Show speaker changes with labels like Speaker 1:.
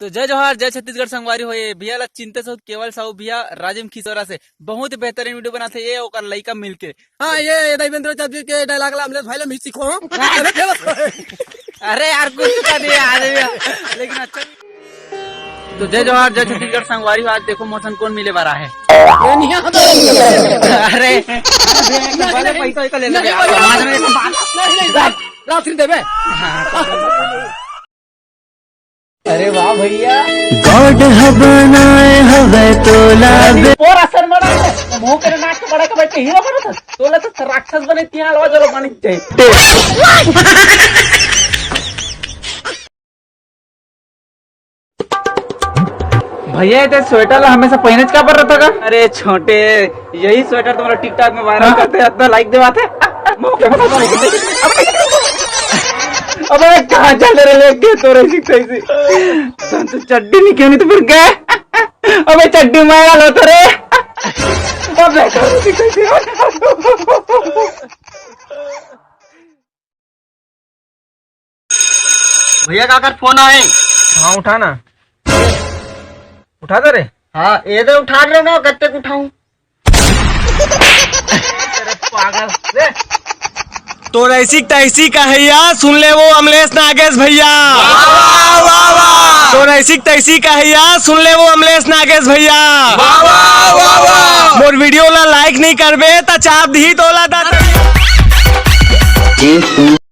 Speaker 1: तो जय जोहार जय छत्तीसगढ़ संगवारी होए भैया ला चिंते से केवल साहू भैया राजिम खिसोरा से बहुत ही बेहतरीन वीडियो बनाते ये ओकर लइका मिलके।
Speaker 2: हाँ ये देवेंद्र चाची के डायलॉग ला हमले भाई ला मी सीखो अरे फेमस
Speaker 1: अरे यार कुछ का दिया लेकिन अच्छा। तो जय जोहार जय छत्तीसगढ़ संगवारी हो, आज देखो मौसम कौन मिले वाला है। अरे पैसा ले ले
Speaker 2: रात्रि देवे।
Speaker 1: अरे वाह भैया
Speaker 3: गॉड बनाए हवे तोला
Speaker 1: पोर असर मरा मुंह करे नाक के बड़ा के बैठ के हीरो बनत तोला तो राक्षस बने तिया अलवा जलो बनी जाए। भैया ये स्वेटर ला हमेशा पहने का पर रहता का। अरे छोटे यही स्वेटर तुम्हारा टिकटॉक में वायरल करते हैं, इतना लाइक देवाते हैं। मुंह के अबे कहाँ चल रहे लेके तो रही तो चड्डी नहीं क्यों नहीं तो फिर गए। अबे चड्डी मारा लो तो रे। भैया का कर फोन आए।
Speaker 2: हाँ उठाना उठा दे रे।
Speaker 1: हाँ ये तो उठा रहे ना कत्ते को उठाऊं। पागल रे।
Speaker 3: तो ऐसी तैसी कहैया सुन ले वो अमलेश नागेश भैया। तो ऐसी तैसी कहैया सुन ले वो अमलेश नागेश भैया। मोर वीडियो ला लाइक नहीं करबे तो चाप दी तोला।